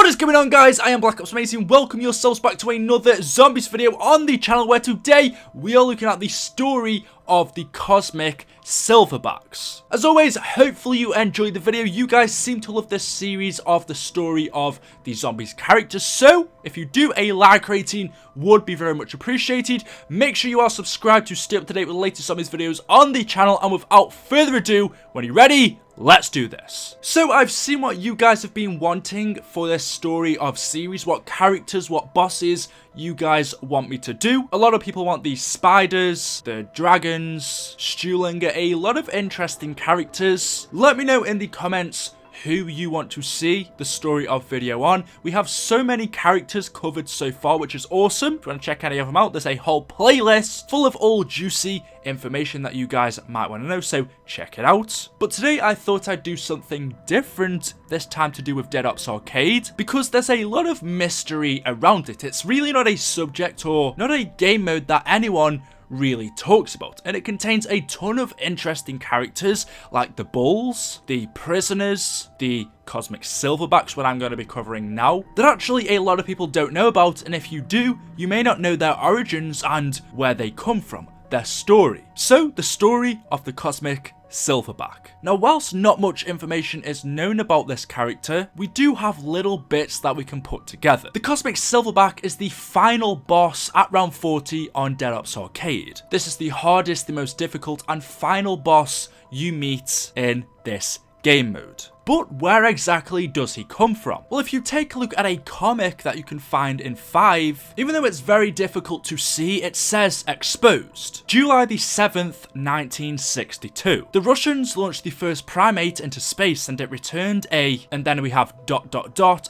What is going on, guys? I am BlackOpsAmazing. Welcome yourselves back to another zombies video on the channel, where today we are looking at the story of the Cosmic Silverbacks. As always, hopefully you enjoyed the video. You guys seem to love this series of the story of the zombies characters, so if you do, a like rating would be very much appreciated. Make sure you are subscribed to stay up to date with the latest zombies videos on the channel, and without further ado, when you're ready, let's do this. So I've seen what you guys have been wanting for this story of series, what characters, what bosses you guys want me to do. A lot of people want the spiders, the dragons, Stuhlinger, a lot of interesting characters. Let me know in the comments who you want to see the story of video on. We have so many characters covered so far, which is awesome. If you want to check any of them out, there's a whole playlist full of all juicy information that you guys might want to know, so check it out. But today I thought I'd do something different, this time to do with Dead Ops Arcade, because there's a lot of mystery around it. It's really not a subject or not a game mode that anyone really talks about, and it contains a ton of interesting characters like the bulls, the prisoners, the Cosmic Silverbacks, what I'm going to be covering now, that actually a lot of people don't know about, and if you do, you may not know their origins and where they come from, their story. So, the story of the Cosmic Silverback. Now, whilst not much information is known about this character, we do have little bits that we can put together. The Cosmic Silverback is the final boss at round 40 on Dead Ops Arcade. This is the hardest, the most difficult, and final boss you meet in this game mode. But where exactly does he come from? Well, if you take a look at a comic that you can find in 5, even though it's very difficult to see, it says exposed. July the 7th, 1962. The Russians launched the first primate into space, and it returned a, and then we have ...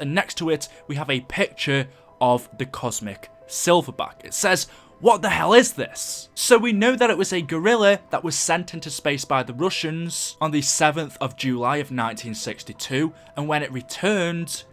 and next to it we have a picture of the Cosmic Silverback. It says, what the hell is this? So we know that it was a gorilla that was sent into space by the Russians on the 7th of July of 1962, and when it returned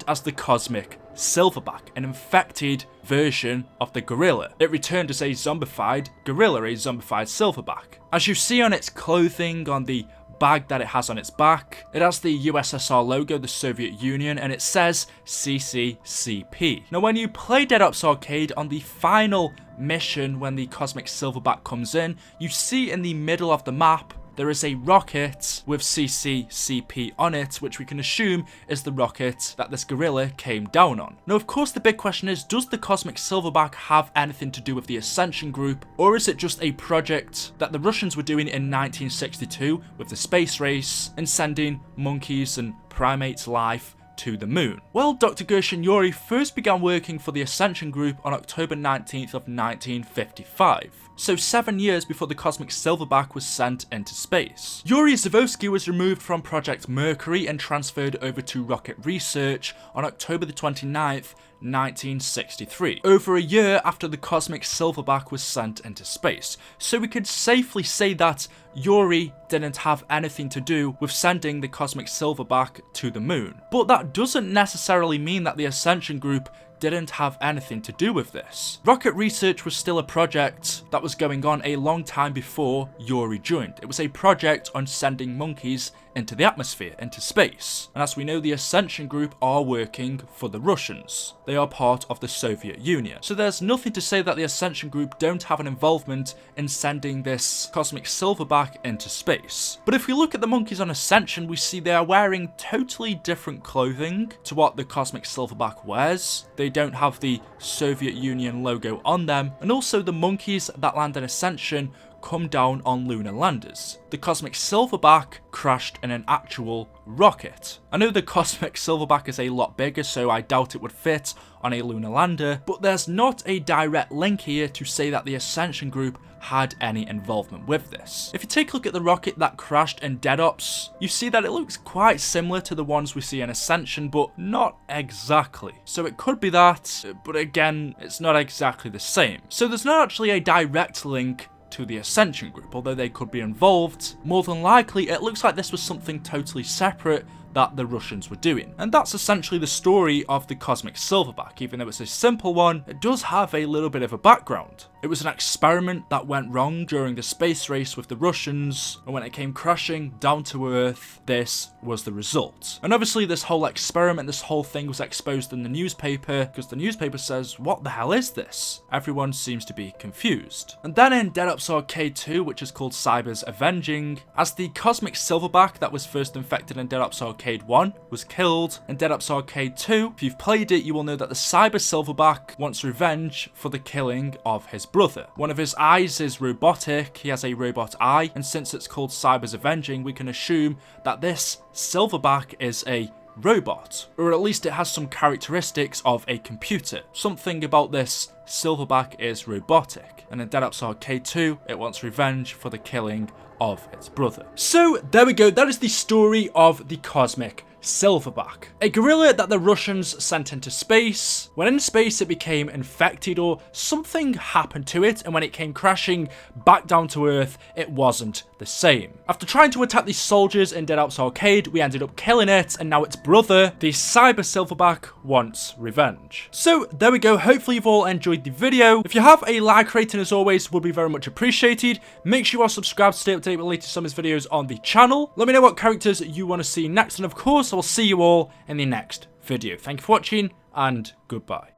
as the Cosmic Silverback, an infected version of the gorilla. It returned as a zombified gorilla, a zombified silverback. As you see on its clothing, on the bag that it has on its back, it has the USSR logo, the Soviet Union, and it says CCCP. Now, when you play Dead Ops Arcade on the final mission, when the Cosmic Silverback comes in, you see in the middle of the map there is a rocket with CCCP on it, which we can assume is the rocket that this gorilla came down on. Now, of course, the big question is, does the Cosmic Silverback have anything to do with the Ascension Group, or is it just a project that the Russians were doing in 1962 with the space race and sending monkeys and primates life to the moon? Well, Dr. Gershon Yuri first began working for the Ascension Group on October 19th of 1955. So 7 years before the Cosmic Silverback was sent into space. Yuri Zavosky was removed from Project Mercury and transferred over to Rocket Research on October the 29th, 1963, over a year after the Cosmic Silverback was sent into space. So we could safely say that Yuri didn't have anything to do with sending the Cosmic Silverback to the moon. But that doesn't necessarily mean that the Ascension Group didn't have anything to do with this. Rocket Research was still a project that was going on a long time before Yuri joined. It was a project on sending monkeys into the atmosphere, into space. And as we know, the Ascension Group are working for the Russians. They are part of the Soviet Union. So there's nothing to say that the Ascension Group don't have an involvement in sending this Cosmic Silverback into space. But if we look at the monkeys on Ascension, we see they are wearing totally different clothing to what the Cosmic Silverback wears. They don't have the Soviet Union logo on them, and also the monkeys that land in Ascension come down on lunar landers. The Cosmic Silverback crashed in an actual rocket. I know the Cosmic Silverback is a lot bigger, so I doubt it would fit on a lunar lander, but there's not a direct link here to say that the Ascension Group had any involvement with this. If you take a look at the rocket that crashed in Dead Ops, you see that it looks quite similar to the ones we see in Ascension, but not exactly. So it could be that, but again, it's not exactly the same. So there's not actually a direct link to the Ascension Group, although they could be involved. More than likely, it looks like this was something totally separate that the Russians were doing. And that's essentially the story of the Cosmic Silverback. Even though it's a simple one, it does have a little bit of a background. It was an experiment that went wrong during the space race with the Russians, and when it came crashing down to Earth, this was the result. And obviously this whole experiment, this whole thing was exposed in the newspaper, because the newspaper says, what the hell is this? Everyone seems to be confused. And then in Dead Ops Arcade 2, which is called Cyber Avenging, as the Cosmic Silverback that was first infected in Dead Ops Arcade 1 was killed, in Dead Ops Arcade 2, if you've played it, you will know that the Cyber Silverback wants revenge for the killing of his brother. One of his eyes is robotic, he has a robot eye, and since it's called Cyber Avenging, we can assume that this Silverback is a robot, or at least it has some characteristics of a computer. Something about this Silverback is robotic, and in Dead Ops Arcade 2, it wants revenge for the killing of its brother. So there we go, that is the story of the Cosmic Silverback, a gorilla that the Russians sent into space. When in space it became infected or something happened to it, and when it came crashing back down to Earth it wasn't the same. After trying to attack these soldiers in Dead Ops Arcade, we ended up killing it, and now its brother, the Cyber Silverback, wants revenge. So there we go, hopefully you've all enjoyed the video. If you have, a like rating as always would be very much appreciated. Make sure you are subscribed to stay up to date with the latest Zombies videos on the channel. Let me know what characters you want to see next, and of course I will see you all in the next video. Thank you for watching, and goodbye.